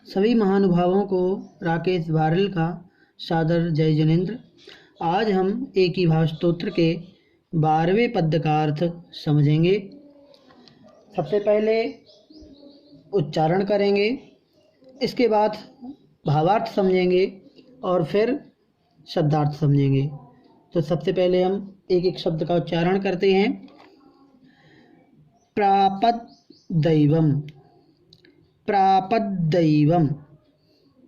सभी महानुभावों को राकेश वारिल का सादर जय जिनेन्द्र। आज हम एक ही भाव स्तोत्र के 12वें पद्य का अर्थ समझेंगे। सबसे पहले उच्चारण करेंगे, इसके बाद भावार्थ समझेंगे और फिर शब्दार्थ समझेंगे। तो सबसे पहले हम एक एक शब्द का उच्चारण करते हैं। प्रापद्दैवम, प्रापद्दैवम,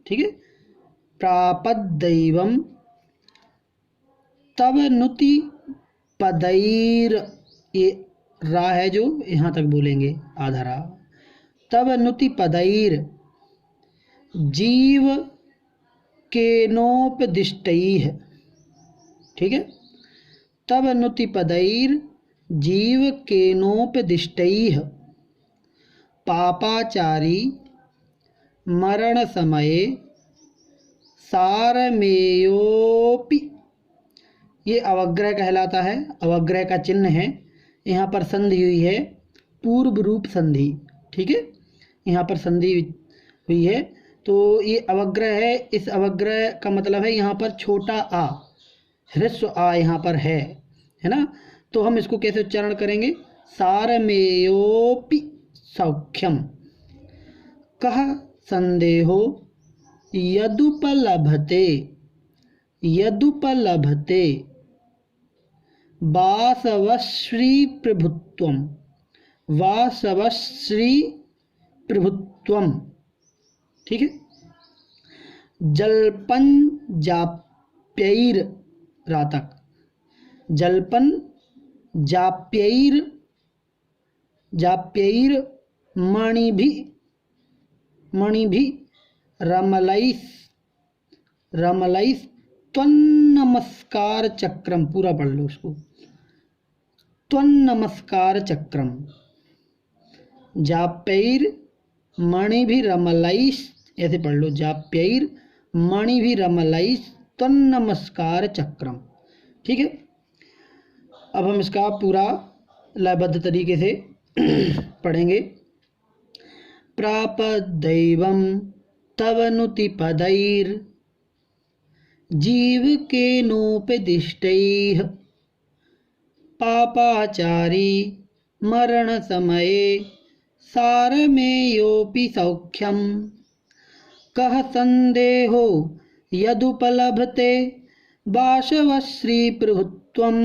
ठीक है। प्रापद्दैवम तब नुति पदैर, ये रा है जो यहाँ तक बोलेंगे, आधा रा। तब नुति पदैर जीव केनोपदिष्टैः, ठीक है। तब नुति पदैर जीव केनोपदिष्टैः पापाचारी मरण समये सारमेयोपि, ये अवग्रह कहलाता है। अवग्रह का चिन्ह है, यहाँ पर संधि हुई है, पूर्व रूप संधि, ठीक है। यहाँ पर संधि हुई है तो ये अवग्रह है। इस अवग्रह का मतलब है यहाँ पर छोटा आ, ह्रस्व आ यहाँ पर है ना। तो हम इसको कैसे उच्चारण करेंगे? सारमेयोपि सौख्यम कः संदेहो यदुपलभते, यदुपलभते वासवश्री प्रभुत्वम, वासवश्री प्रभुत्वम, ठीक है। जल्पन जाप्यैर रातक, जल्पन जाप्यैर, जाप्यैर मणिभि, मणिभि रमलैस्, रमलैस् त्वन्नमस्कार चक्रम, पूरा पढ़ लो उसको। त्वन्नमस्कार चक्रम, जाप्यैर मणिभिरमलैस्, ऐसे पढ़ लो, जाप्यैर मणिभिरमलैस् त्वन्नमस्कार चक्रम, ठीक है। अब हम इसका पूरा लयबद्ध तरीके से पढ़ेंगे। प्रापद्दैवम तव नुति पदैर जीव केनोपदिष्टैः पापाचारी मरण समये सारमेयोपि सौख्यम कः संदेहो यदुपलभते वासवश्री प्रभुत्वम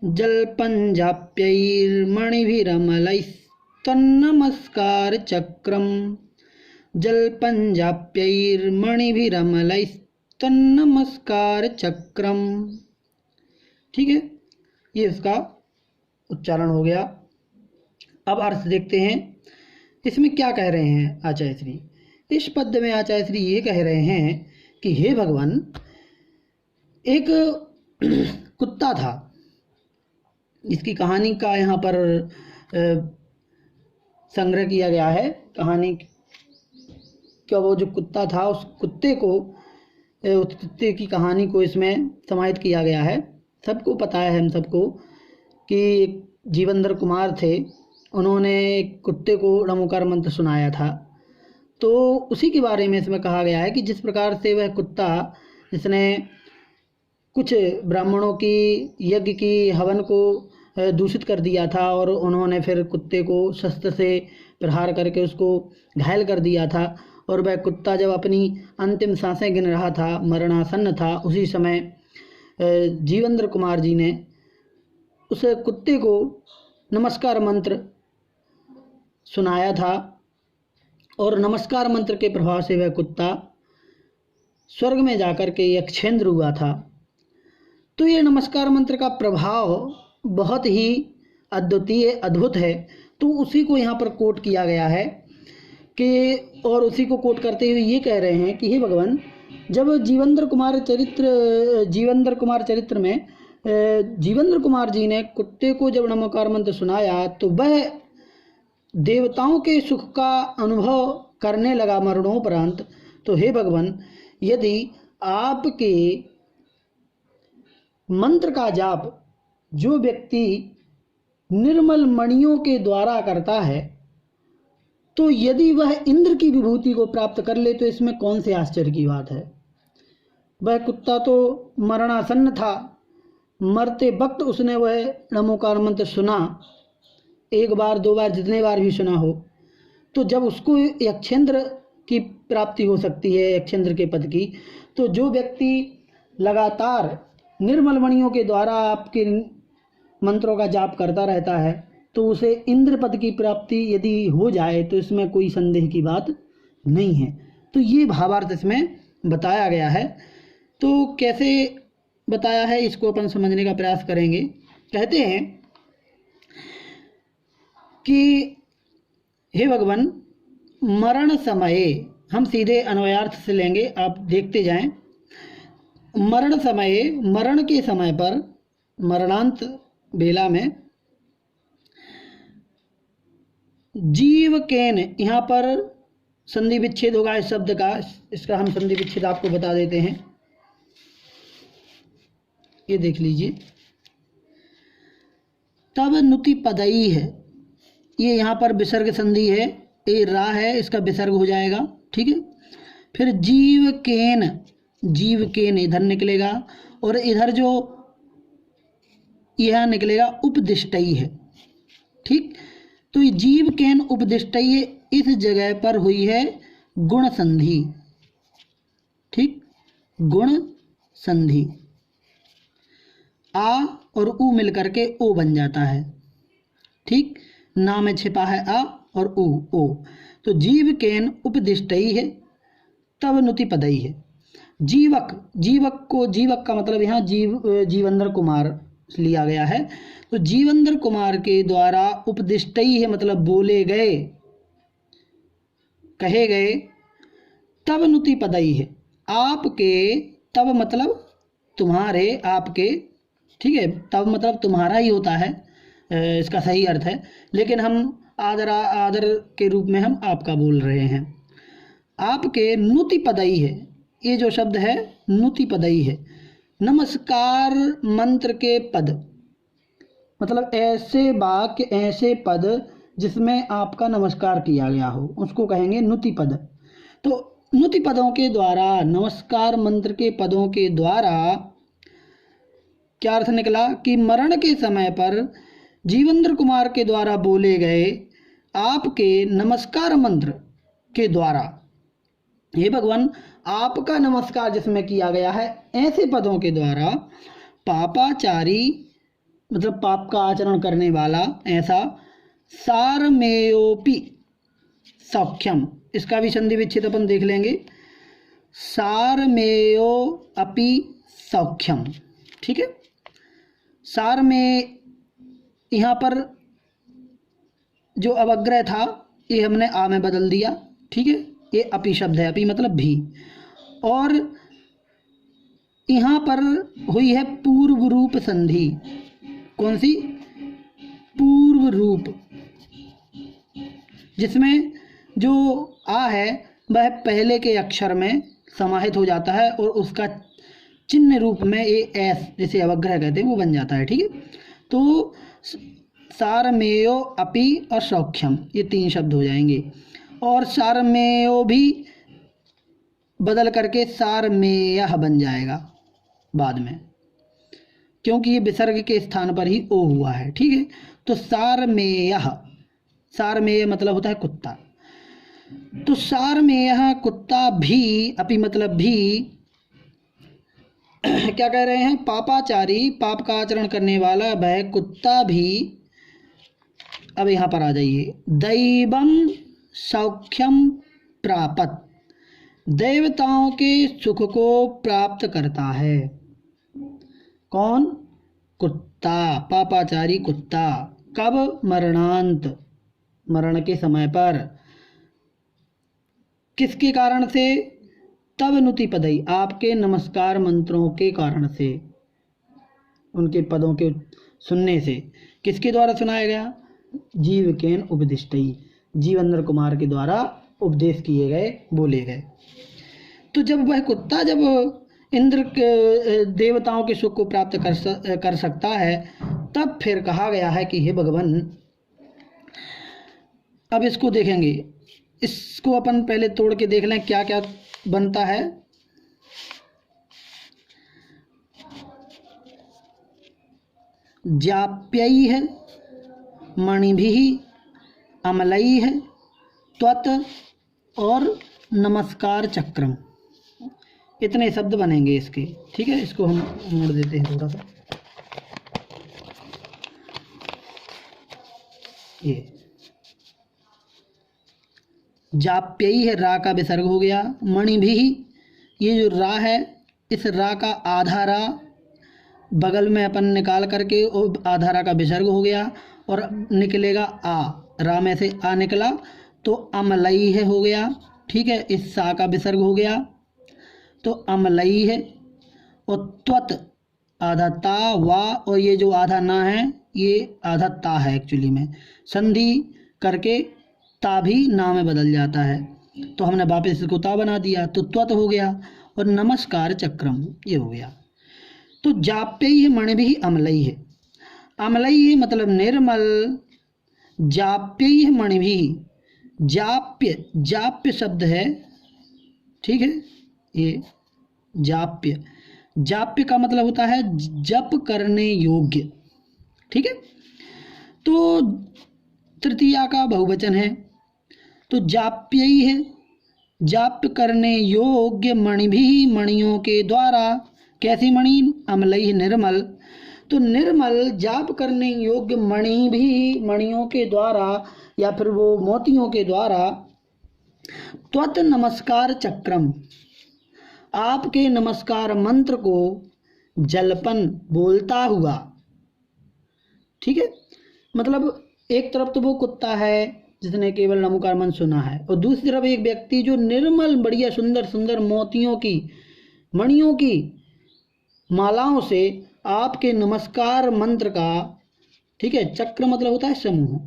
जल्पञ्जाप्यैर्मणिभिरमलैस्तन्नमस्कार चक्रम, जल्पञ्जाप्यैर्मणिभिरमलैस्तन्नमस्कार चक्रम, ठीक है। ये इसका उच्चारण हो गया। अब अर्थ देखते हैं, इसमें क्या कह रहे हैं आचार्य श्री। इस पद्य में आचार्य श्री ये कह रहे हैं कि हे भगवान, एक कुत्ता था, इसकी कहानी का यहाँ पर संग्रह किया गया है। कहानी क्या, वो जो कुत्ता था उस कुत्ते को, उस कुत्ते की कहानी को इसमें समाहित किया गया है। सबको पता है, हम सबको, कि जीवेंद्र कुमार थे, उन्होंने कुत्ते को नमोकार मंत्र सुनाया था। तो उसी के बारे में इसमें कहा गया है कि जिस प्रकार से वह कुत्ता, जिसने कुछ ब्राह्मणों की यज्ञ की हवन को दूषित कर दिया था और उन्होंने फिर कुत्ते को शस्त्र से प्रहार करके उसको घायल कर दिया था, और वह कुत्ता जब अपनी अंतिम सांसें गिन रहा था, मरणासन्न था, उसी समय जीवेंद्र कुमार जी ने उस कुत्ते को नमस्कार मंत्र सुनाया था, और नमस्कार मंत्र के प्रभाव से वह कुत्ता स्वर्ग में जाकर के यक्षेंद्र हुआ था। तो ये नमस्कार मंत्र का प्रभाव बहुत ही अद्वितीय, अद्भुत है। तो उसी को यहाँ पर कोट किया गया है कि, और उसी को कोट करते हुए ये कह रहे हैं कि हे भगवान, जब जीवेंद्र कुमार चरित्र में जीवेंद्र कुमार जी ने कुत्ते को जब नमोकार मंत्र सुनाया तो वह देवताओं के सुख का अनुभव करने लगा मरणोपरांत। तो हे भगवान, यदि आपके मंत्र का जाप जो व्यक्ति निर्मल मणियों के द्वारा करता है, तो यदि वह इंद्र की विभूति को प्राप्त कर ले तो इसमें कौन से आश्चर्य की बात है। वह कुत्ता तो मरणासन्न था, मरते वक्त उसने वह नमोकार मंत्र सुना, एक बार दो बार जितने बार भी सुना हो, तो जब उसको यक्षेंद्र की प्राप्ति हो सकती है, यक्षेंद्र के पद की, तो जो व्यक्ति लगातार निर्मल मणियों के द्वारा आपके मंत्रों का जाप करता रहता है तो उसे इंद्र पद की प्राप्ति यदि हो जाए तो इसमें कोई संदेह की बात नहीं है। तो ये भावार्थ इसमें बताया गया है। तो कैसे बताया है इसको अपन समझने का प्रयास करेंगे। कहते हैं कि हे भगवान, मरण समये, हम सीधे अन्वयार्थ से लेंगे, आप देखते जाएं। मरण समये, मरण के समय पर, मरणांत बेला में, जीव केन, यहाँ पर संधि विच्छेद होगा इस शब्द का, इसका हम संधि विच्छेद आपको बता देते हैं। ये देख लीजिए, तब नुति पदई है, ये यहाँ पर विसर्ग संधि है, ये रा है, इसका विसर्ग हो जाएगा, ठीक है। फिर जीव केन, जीव केन इधर निकलेगा और इधर जो यह निकलेगा उपदिष्टई है, ठीक। तो ये जीव केन उपदिष्टई, इस जगह पर हुई है गुण संधि, ठीक, गुण संधि, आ और उ मिलकर के ओ बन जाता है, ठीक। ना में छिपा है आ और उ, ओ, तो जीव केन उपदिष्टई है, तब नुति पदई है। जीवक, जीवक को, जीवक का मतलब यहाँ जीवेंद्र कुमार लिया गया है, तो जीवेंद्र कुमार के द्वारा उपदिष्टई है, मतलब बोले गए, कहे गए, तब नुति पदई है, आपके, तब मतलब तुम्हारे, आपके, ठीक है, तब मतलब तुम्हारा ही होता है, इसका सही अर्थ है, लेकिन हम आदर के रूप में हम आपका बोल रहे हैं। आपके नुति पदई है, ये जो शब्द है नुति पदई है, नमस्कार मंत्र के पद, मतलब ऐसे वाक्य, ऐसे पद जिसमें आपका नमस्कार किया गया हो, उसको कहेंगे नुति पद। तो नुति पदों के द्वारा, नमस्कार मंत्र के पदों के द्वारा क्या अर्थ निकला कि मरण के समय पर जीवेंद्र कुमार के द्वारा बोले गए आपके नमस्कार मंत्र के द्वारा, हे भगवान, आपका नमस्कार जिसमें किया गया है, ऐसे पदों के द्वारा पापाचारी, मतलब पाप का आचरण करने वाला, ऐसा, सारमेयोपि सौख्यम, इसका भी संधि विच्छेद अपन देख लेंगे, सारमेयो अपि सौख्यम, ठीक है। सार में यहाँ पर जो अवग्रह था ये हमने आ में बदल दिया, ठीक है, ये अपि शब्द है, अपि मतलब भी, और यहाँ पर हुई है पूर्व रूप संधि, कौन सी, पूर्व रूप, जिसमें जो आ है वह पहले के अक्षर में समाहित हो जाता है और उसका चिन्ह रूप में ये एस, जिसे अवग्रह कहते हैं, वो बन जाता है, ठीक है। तो सारमेयो अपि और सौख्यम, ये तीन शब्द हो जाएंगे, और सारमेयो भी बदल करके सारमेयः बन जाएगा बाद में, क्योंकि ये विसर्ग के स्थान पर ही ओ हुआ है, ठीक है। तो सारमेयः, सारमेय मतलब होता है कुत्ता, तो सारमेयः कुत्ता भी, अपि मतलब भी, क्या कह रहे हैं, पापाचारी, पाप का आचरण करने वाला वह कुत्ता भी, अब यहाँ पर आ जाइए, दैवम सौख्यम प्रापत, देवताओं के सुख को प्राप्त करता है, कौन, कुत्ता, पापाचारी कुत्ता, कब, मरणांत, मरण के समय पर, किसके कारण से, तब नुति पदई, आपके नमस्कार मंत्रों के कारण से, उनके पदों के सुनने से, किसके द्वारा सुनाया गया, जीव केन उपदिष्टई, जीवेंद्र कुमार के द्वारा उपदेश किए गए, बोले गए। तो जब वह कुत्ता, जब इंद्र के, देवताओं के सुख को प्राप्त कर सकता है, तब फिर कहा गया है कि हे भगवान, अब इसको देखेंगे, इसको अपन पहले तोड़ के देख लें क्या क्या बनता है। जाप्यई है, मणिभिः, अमलई है, त्वत् और नमस्कार चक्रम, इतने शब्द बनेंगे इसके। ठीक है, इसको हम मोड़ देते हैं थोड़ा सा। ये जाप्यई है, रा का विसर्ग हो गया। मणिभिः, ये जो रा है, इस रा का आधा रा बगल में अपन निकाल करके और आधा रा का विसर्ग हो गया और निकलेगा आ, रा में से आ निकला तो अमलई है हो गया। ठीक है, इस सा का विसर्ग हो गया तो अमलई है। और त्वत आधा ता वा, और ये जो आधा ना है ये आधा ता है एक्चुअली में, संधि करके ता भी ना में बदल जाता है, तो हमने वापस इसको ता बना दिया तो त्वत हो गया। और नमस्कार चक्रम ये हो गया। तो जाप्यई है, मणिभिः, अमलई है। अमलई है मतलब निर्मल, जाप्यई है मणिभिः, जाप्य, जाप्य शब्द है। ठीक है, ये जाप्य, जाप्य का मतलब होता है जप करने योग्य। ठीक है, तो तृतीया का बहुवचन है, तो जाप्यई है, जाप्य करने योग्य, मणिभिः, मणियों के द्वारा। कैसी मणि? अमलई निर्मल, तो निर्मल जाप करने योग्य मणि भी, मणियों के द्वारा या फिर वो मोतियों के द्वारा। त्वत नमस्कार चक्रम, आपके नमस्कार मंत्र को जलपन बोलता हुआ। ठीक है, मतलब एक तरफ तो वो कुत्ता है जिसने केवल नमोकार मंत्र सुना है, और दूसरी तरफ एक व्यक्ति जो निर्मल बढ़िया सुंदर सुंदर मोतियों की, मणियों की मालाओं से आपके नमस्कार मंत्र का, ठीक है, चक्र मतलब होता है समूह,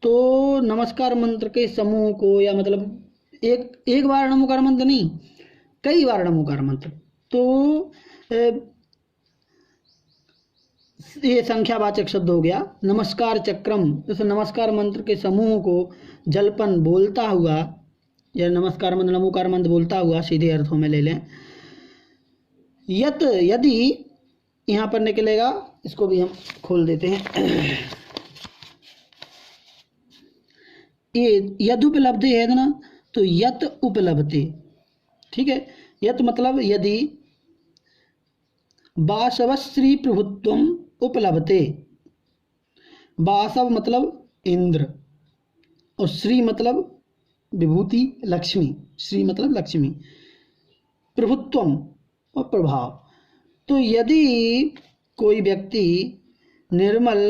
तो नमस्कार मंत्र के समूह को, या मतलब एक बार नमोकार मंत्र नहीं, कई बार नमोकार मंत्र, तो ये संख्यावाचक शब्द हो गया। नमस्कार चक्रम, इस नमस्कार मंत्र के समूह को जलपन बोलता हुआ, या नमस्कार मंत्र नमोकार मंत्र बोलता हुआ सीधे अर्थों में ले लें। यत, यदि यहाँ पर निकलेगा, इसको भी हम खोल देते हैं। ये यद उपलब्धि है ना, तो यत उपलब्धि। ठीक है, यत मतलब यदि, वासवश्री प्रभुत्वम उपलब्धे, वासव मतलब इंद्र, और श्री मतलब विभूति लक्ष्मी, श्री मतलब लक्ष्मी, प्रभुत्वम और प्रभाव। तो यदि कोई व्यक्ति निर्मल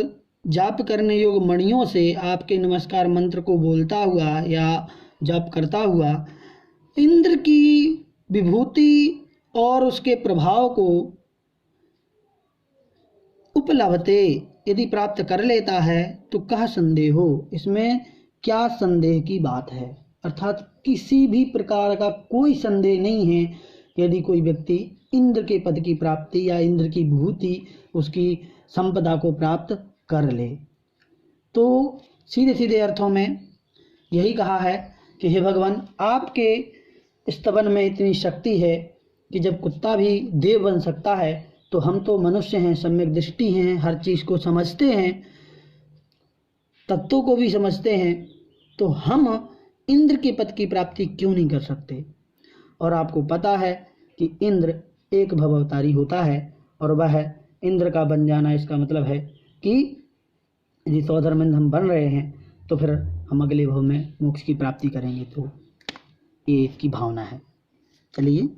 जाप करने योग्य मणियों से आपके नमस्कार मंत्र को बोलता हुआ या जाप करता हुआ इंद्र की विभूति और उसके प्रभाव को उपलब्धते यदि प्राप्त कर लेता है, तो कह संदेह हो, इसमें क्या संदेह की बात है। अर्थात किसी भी प्रकार का कोई संदेह नहीं है यदि कोई व्यक्ति इंद्र के पद की प्राप्ति या इंद्र की विभूति, उसकी संपदा को प्राप्त कर ले। तो सीधे सीधे अर्थों में यही कहा है कि हे भगवान, आपके स्तवन में इतनी शक्ति है कि जब कुत्ता भी देव बन सकता है, तो हम तो मनुष्य हैं, सम्यक दृष्टि हैं, हर चीज़ को समझते हैं, तत्वों को भी समझते हैं, तो हम इंद्र के पद की प्राप्ति क्यों नहीं कर सकते। और आपको पता है कि इंद्र एक भवअवतारी होता है, और वह इंद्र का बन जाना इसका मतलब है कि यदि सौधर्मिंद हम बन रहे हैं तो फिर हम अगले भव में मोक्ष की प्राप्ति करेंगे। तो ये इसकी भावना है। चलिए